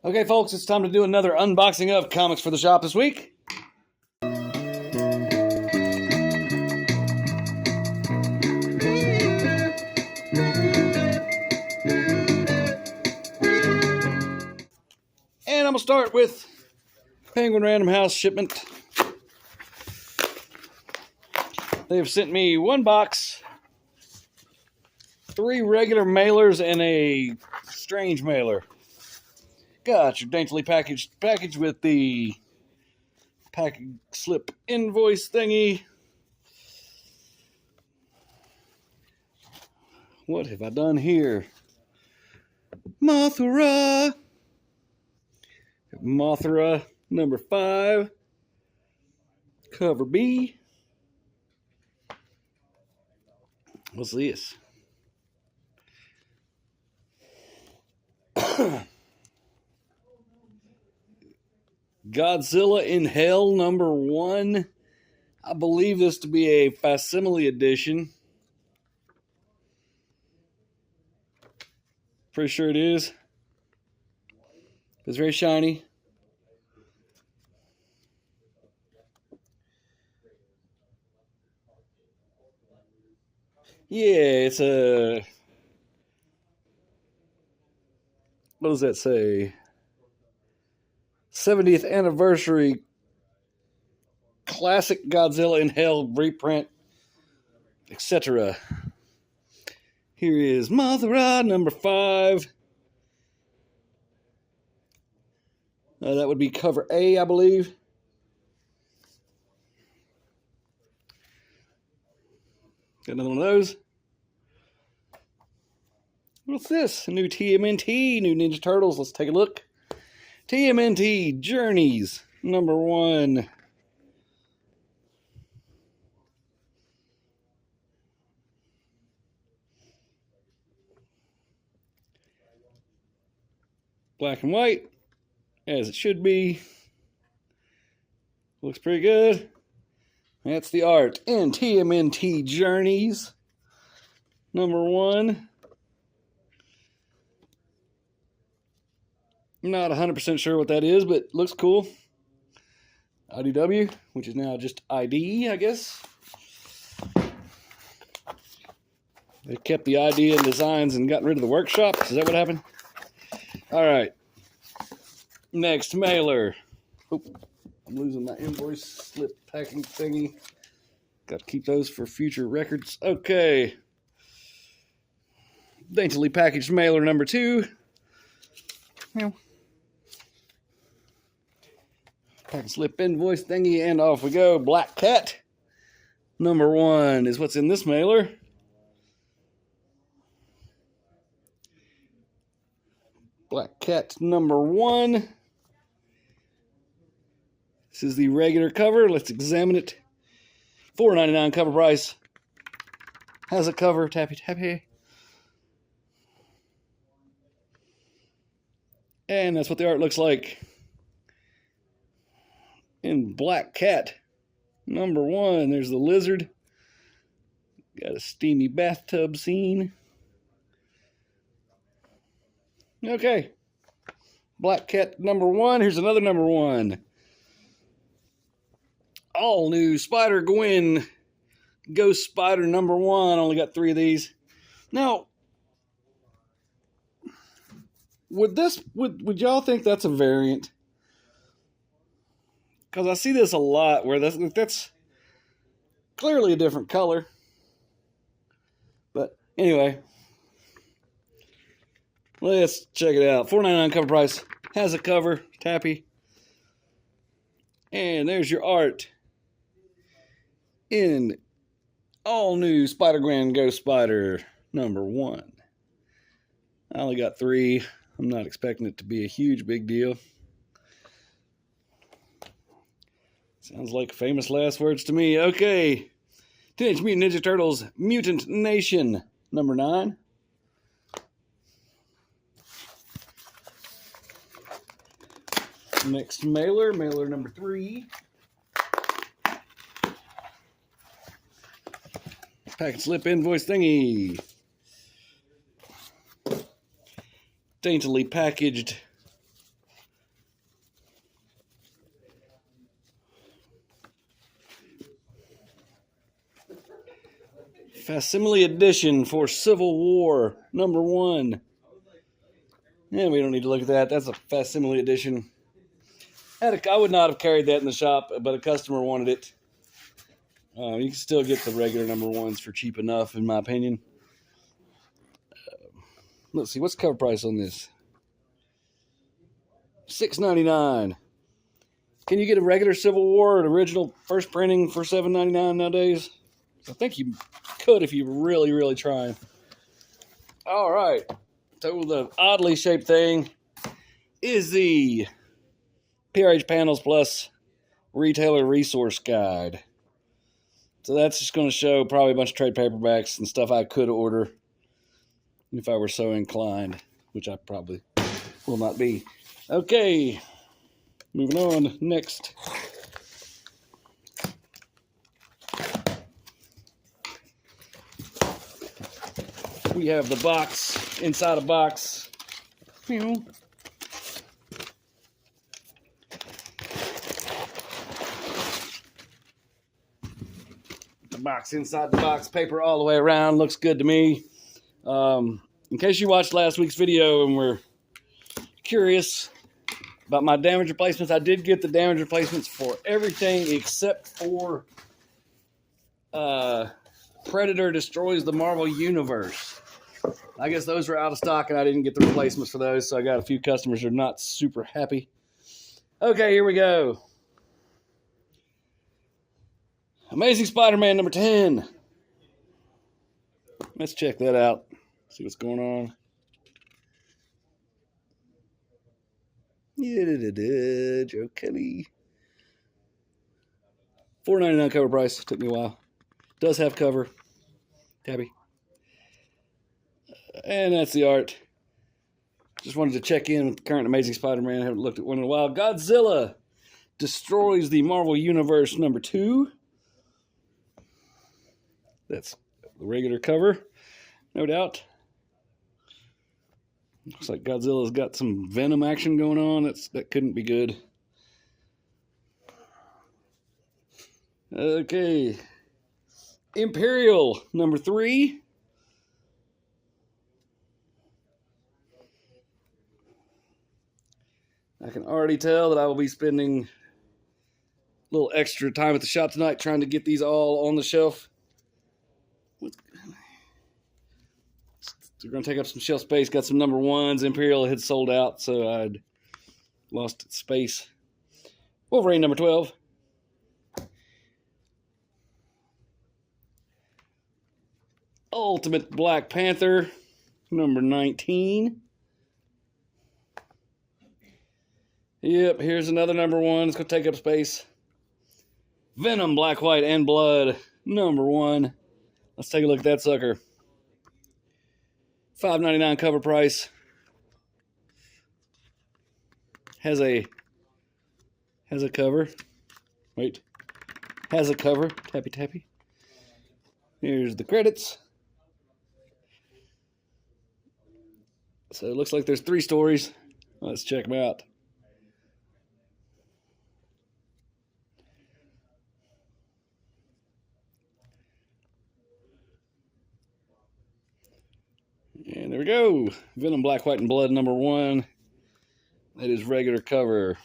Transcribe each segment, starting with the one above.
Okay, folks, it's time to do another unboxing of comics for the shop this week. And I'm going to start with Penguin Random House shipment. They've sent me one box, 3 regular mailers, and a strange mailer. Got your daintily package with the package slip invoice thingy. What have I done here? Mothra number 5, cover B. What's this? Godzilla in Hell number 1. I believe this to be a facsimile edition. Pretty sure it is. It's very shiny. Yeah, it's a... What does that say? 70th anniversary classic Godzilla in Hell reprint, etc. Here is Mothra number 5. That would be cover A, I believe. Got another one of those. What's this? A new TMNT, new Ninja Turtles. Let's take a look. TMNT Journeys number 1. Black and white, as it should be. Looks pretty good. That's the art in TMNT Journeys number 1. I'm not 100% sure what that is, but looks cool. IDW, which is now just ID, I guess. They kept the idea and designs and got rid of the workshops. Is that what happened? All right. Next mailer. Oop, I'm losing my invoice slip packing thingy. Got to keep those for future records. Okay. Daintily packaged mailer number 2. Package slip invoice thingy, and off we go. Black Cat number 1 is what's in this mailer. Black Cat number 1. This is the regular cover. Let's examine it. $4.99 cover price. Has a cover. Tappy tappy. And that's what the art looks like. In Black Cat number 1, there's the lizard. Got a steamy bathtub scene. Okay. Black Cat number 1. Here's another number 1. All new Spider-Gwen Ghost Spider number 1. Only got 3 of these. Now, would y'all think that's a variant? Because I see this a lot where that's clearly a different color. But anyway, let's check it out. $4.99 cover price. Has a cover. Tappy. And there's your art in all new Spider-Gwen Ghost Spider number 1. I only got 3. I'm not expecting it to be a huge big deal. Sounds like famous last words to me. Okay. Teenage Mutant Ninja Turtles Mutant Nation number 9. Next mailer number 3. Package slip invoice thingy. Daintily packaged Facsimile edition for Civil War #1. Yeah, we don't need to look at that. That's a facsimile edition. I would not have carried that in the shop, but a customer wanted it. You can still get the regular #1s for cheap enough, in my opinion. Let's see, what's the cover price on this? $6.99. Can you get a regular Civil War, an original first printing for $7.99 nowadays? I think you could if you really, really try. All right. So the oddly shaped thing is the PRH Panels Plus Retailer Resource Guide. So that's just going to show probably a bunch of trade paperbacks and stuff I could order if I were so inclined, which I probably will not be. Okay, moving on. Next. We have the box, inside a box. The box, inside the box, paper all the way around. Looks good to me. In case you watched last week's video and were curious about my damage replacements, I did get the damage replacements for everything except for Predator Destroys the Marvel Universe. I guess those were out of stock and I didn't get the replacements for those, so I got a few customers who are not super happy. Okay, here we go. Amazing Spider-Man #10. Let's check that out. See what's going on. Yeah, Joe Kelly. $4.99 cover price. Took me a while. Does have cover. Tabby. And that's the art. Just wanted to check in with the current Amazing Spider-Man. I haven't looked at one in a while. Godzilla Destroys the Marvel Universe #2. That's the regular cover, no doubt. Looks like Godzilla's got some Venom action going on. That couldn't be good. Okay. Imperial #3. I can already tell that I will be spending a little extra time at the shop tonight trying to get these all on the shelf. They're going to take up some shelf space. Got some #1s. Imperial had sold out, so I'd lost space. Wolverine #12. Ultimate Black Panther #19. Yep, here's another #1. It's going to take up space. Venom Black, White, and Blood #1. Let's take a look at that sucker. $5.99 cover price. Has a cover. Wait. Has a cover. Tappy tappy. Here's the credits. So it looks like there's 3 stories. Let's check them out. And there we go. Venom Black, White, and Blood #1. That is regular cover.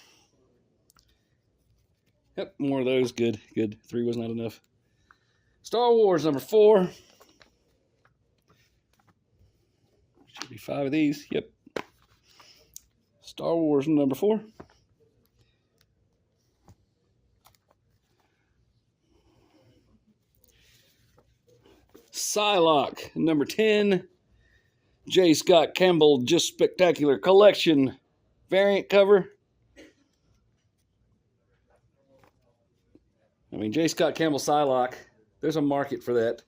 Yep, more of those. Good, good. 3 was not enough. Star Wars #4. Should be 5 of these. Yep. Star Wars #4. Psylocke #10. J. Scott Campbell Just Spectacular Collection variant cover. I mean, J. Scott Campbell Psylocke, there's a market for that.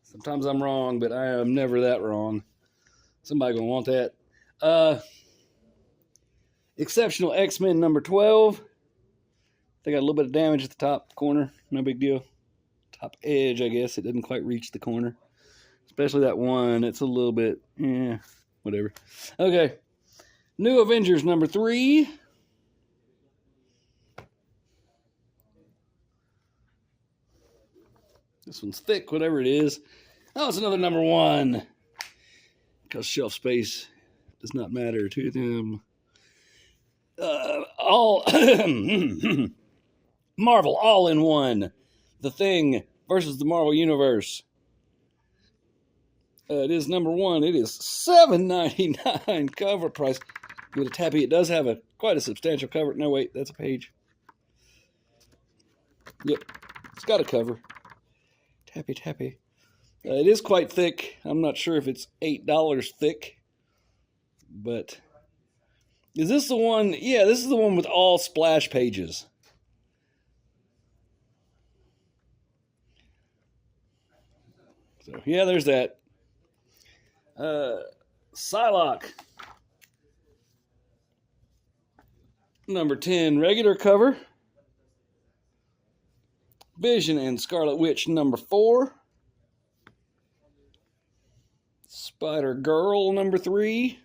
Sometimes I'm wrong, but I am never that wrong. Somebody gonna want that. Exceptional X-Men #12. They got a little bit of damage at the top corner. No big deal. Top edge, I guess. It didn't quite reach the corner. Especially that one. It's a little bit, whatever. Okay. New Avengers #3. This one's thick, whatever it is. Oh, it's another number 1. Because shelf space does not matter to them. All Marvel all in one. The Thing versus the Marvel Universe. It is number 1. It is $7.99 cover price. Give it a tappy. It does have quite a substantial cover. No, wait, that's a page. Yep, it's got a cover. Tappy, tappy. It is quite thick. I'm not sure if it's $8 thick, but is this the one? Yeah, this is the one with all splash pages. So yeah, there's that. Psylocke, number 10, regular cover. Vision and Scarlet Witch, number 4. Spider-Girl, number 3.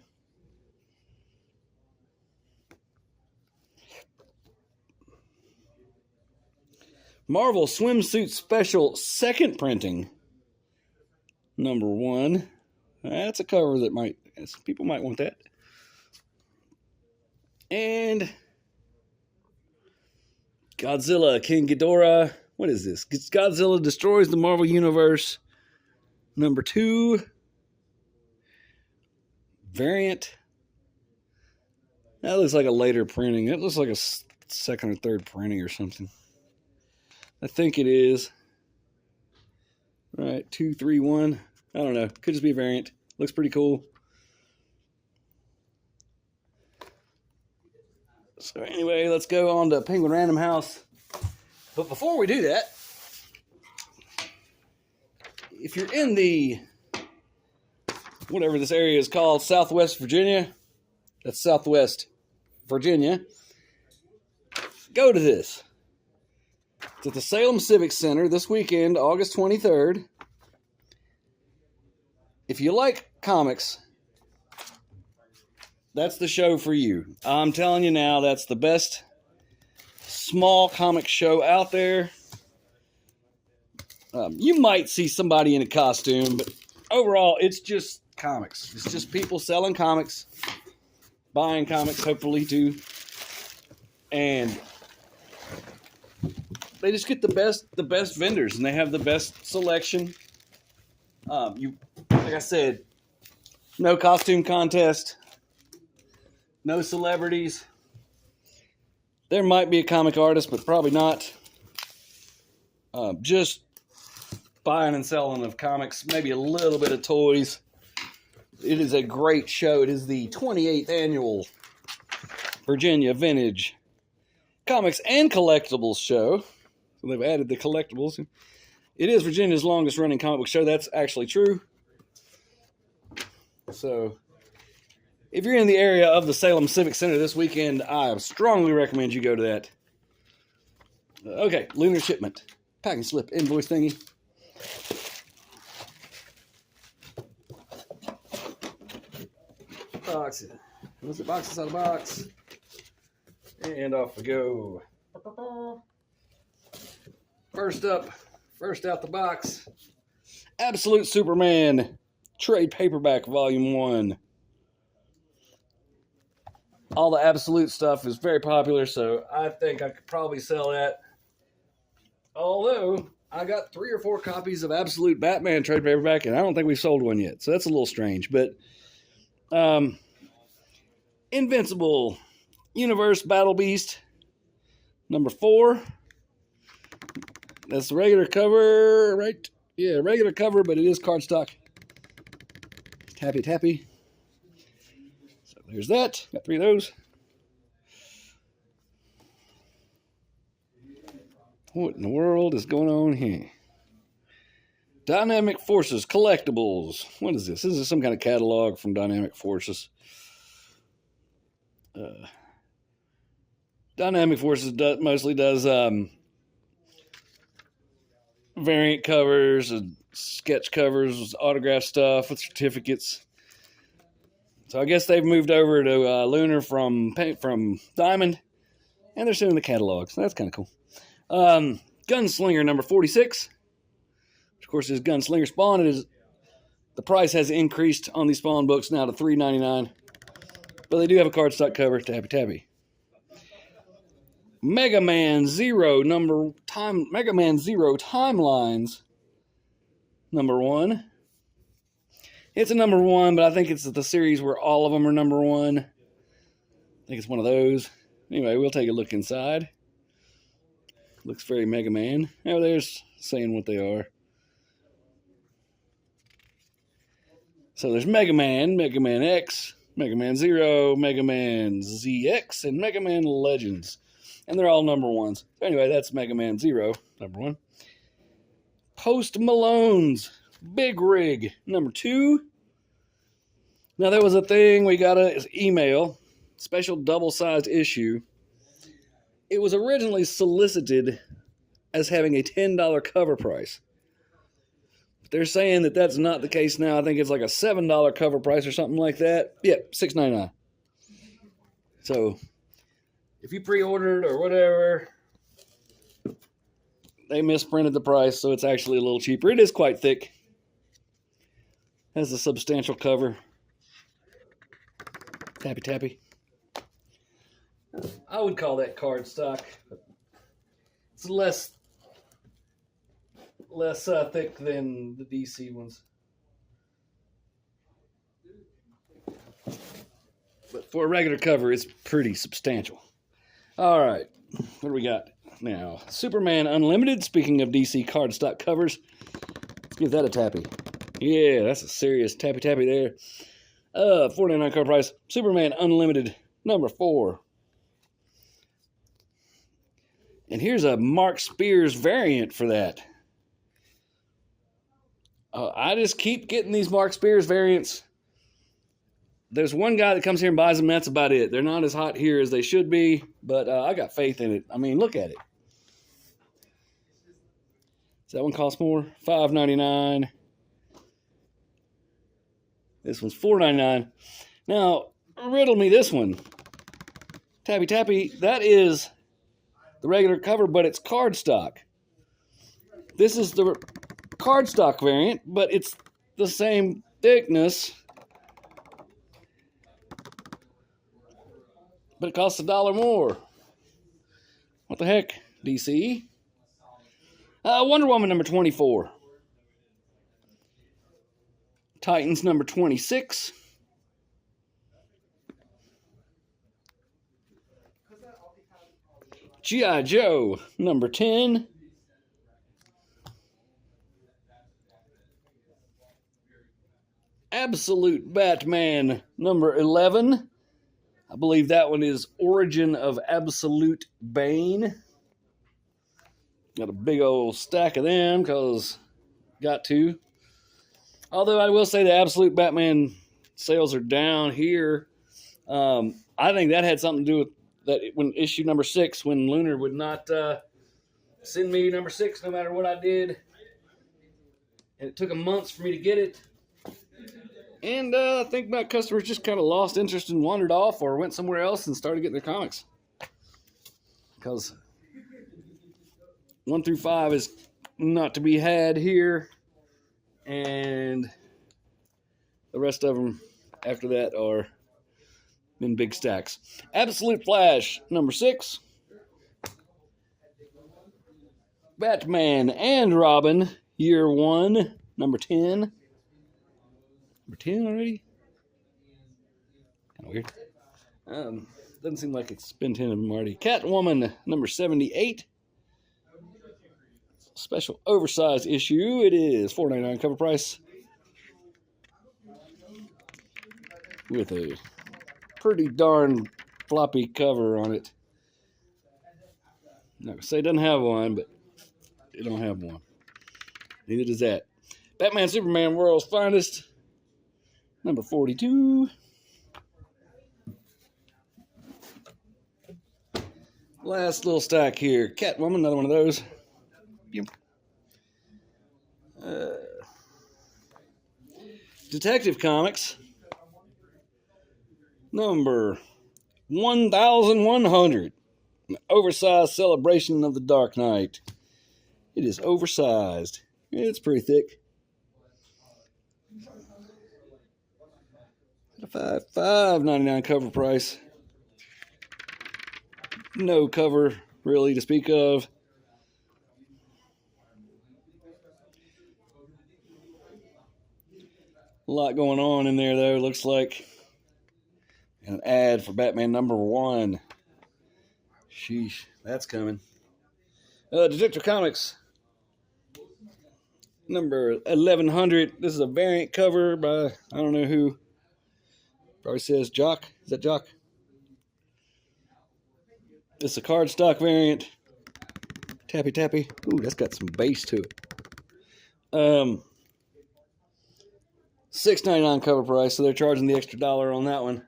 Marvel Swimsuit Special, 2nd printing, number 1. That's a cover that people might want that. And Godzilla, King Ghidorah. What is this? Godzilla Destroys the Marvel Universe, number 2. Variant. That looks like a later printing. It looks like a 2nd or 3rd printing or something. I think it is. All right, 2, 3, 1. I don't know. Could just be a variant. Looks pretty cool. So anyway, let's go on to Penguin Random House. But before we do that, if you're in the, whatever this area is called, Southwest Virginia, that's Southwest Virginia, go to this. It's at the Salem Civic Center this weekend, August 23rd. If you like comics, that's the show for you. I'm telling you now, that's the best small comic show out there. You might see somebody in a costume, but overall, it's just comics. It's just people selling comics, buying comics, hopefully, too. And they just get the best vendors, and they have the best selection. Like I said, no costume contest, no celebrities. There might be a comic artist, but probably not. Just buying and selling of comics, maybe a little bit of toys. It is a great show. It is the 28th annual Virginia Vintage Comics and Collectibles show. So they've added the collectibles. It is Virginia's longest running comic book show. That's actually true. So if you're in the area of the Salem Civic Center this weekend, I strongly recommend you go to that. Okay, Lunar shipment. Packing slip invoice thingy. Boxes. What's it? Boxes out of box. And off we go. First out the box. Absolute Superman Trade Paperback Volume 1. All the Absolute stuff is very popular, so I think I could probably sell that. Although, I got 3 or 4 copies of Absolute Batman Trade Paperback, and I don't think we've sold one yet, so that's a little strange. But, Invincible Universe Battle Beast, number 4. That's the regular cover, right? Yeah, regular cover, but it is cardstock. Tappy, tappy. So there's that. Got 3 of those. What in the world is going on here? Dynamic Forces Collectibles. What is this? This is some kind of catalog from Dynamic Forces. Dynamic Forces mostly does variant covers and sketch covers, autograph stuff with certificates. So I guess they've moved over to Lunar from Diamond, and they're sending the catalog. So that's kind of cool. Gunslinger number 46. Of course, this Gunslinger Spawn, the price has increased on these Spawn books now to $3.99. But they do have a cardstock cover, tappy tappy. Mega Man Zero Timelines #1. It's a #1, but I think it's the series where all of them are #1. I think it's one of those. Anyway, we'll take a look inside. Looks very Mega Man. Oh, there's saying what they are. So there's Mega Man, Mega Man X, Mega Man Zero, Mega Man ZX, and Mega Man Legends. And they're all #1s. So anyway, that's Mega Man Zero, #1. Post Malone's Big Rig, #2. Now, there was a thing, we got an email, special double-sized issue. It was originally solicited as having a $10 cover price. But they're saying that that's not the case now. I think it's like a $7 cover price or something like that. Yep, $6.99. So, if you pre-ordered or whatever, they misprinted the price, so it's actually a little cheaper. It is quite thick. Has a substantial cover. Tappy tappy. I would call that cardstock. It's less thick than the DC ones. But for a regular cover, it's pretty substantial. All right, what do we got now? Superman Unlimited. Speaking of DC cardstock covers, let's give that a tappy. Yeah, that's a serious tappy tappy there. $49 cover price. Superman Unlimited #4. And here's a Mark Spears variant for that. I just keep getting these Mark Spears variants. There's one guy that comes here and buys them, that's about it. They're not as hot here as they should be, but I got faith in it. I mean, look at it. Does that one cost more? $5.99. This one's $4.99. Now, riddle me this one. Tappy tappy, that is the regular cover, but it's cardstock. This is the cardstock variant, but it's the same thickness. But it costs $1 more. What the heck, DC? Wonder Woman #24. Titans #26. G.I. Joe #10. Absolute Batman #11. I believe that one is Origin of Absolute Bane. Got a big old stack of them because got to. Although I will say the Absolute Batman sales are down here. I think that had something to do with that when issue #6, when Lunar would not send me #6 no matter what I did. And it took them months for me to get it. And I think my customers just kind of lost interest and wandered off or went somewhere else and started getting their comics. Because 1 through 5 is not to be had here. And the rest of them after that are in big stacks. Absolute Flash #6. Batman and Robin Year 1 #10. #10 already? Kind of weird. Doesn't seem like it's been 10 of them already. Catwoman #78. Special oversized issue. It is $4.99 cover price. With a pretty darn floppy cover on it. I'm not going to say it doesn't have one, but it don't have one. Neither does that. Batman Superman World's Finest #42. Last little stack here. Catwoman, another one of those. Detective Comics number 1100. An oversized celebration of the Dark Knight. It is oversized. It's pretty thick. $5.99 cover price. No cover really to speak of. A lot going on in there though. Looks like an ad for Batman #1. Sheesh, that's coming. Detective Comics number 1100. This is a variant cover by I don't know who. Probably says Jock. Is that Jock? This is a cardstock variant. Tappy tappy. Ooh, that's got some bass to it. $6.99 cover price, so they're charging the extra dollar on that one.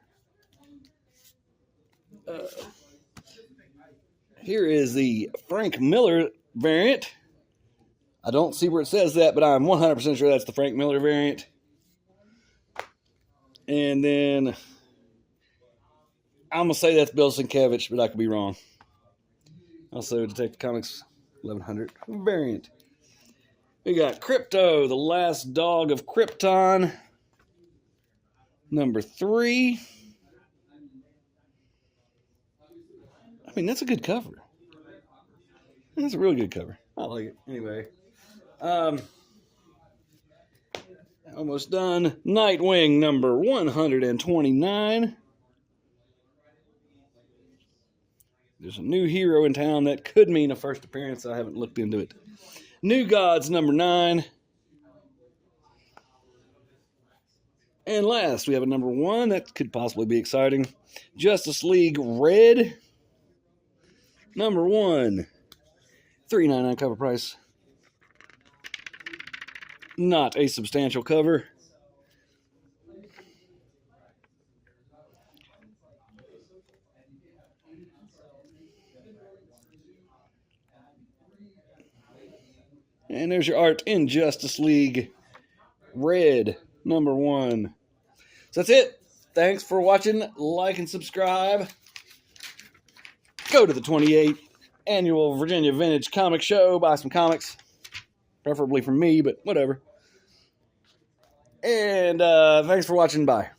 Here is the Frank Miller variant. I don't see where it says that, but I'm 100% sure that's the Frank Miller variant. And then I'm going to say that's Bill Sienkiewicz, but I could be wrong. Also, Detective Comics 1100 variant. We got Crypto, the last dog of Krypton, number 3. I mean, that's a good cover. That's a really good cover. I like it. Anyway. Almost done. Nightwing number 129. There's a new hero in town that could mean a first appearance. I haven't looked into it. New Gods number 9. And last, we have a number 1 that could possibly be exciting. Justice League Red number 1. $3.99 cover price. Not a substantial cover. And there's your art in Justice League Red number 1. So that's it. Thanks for watching. Like and subscribe. Go to the 28th Annual Virginia Vintage Comic Show. Buy some comics. Preferably from me, but whatever. And thanks for watching. Bye.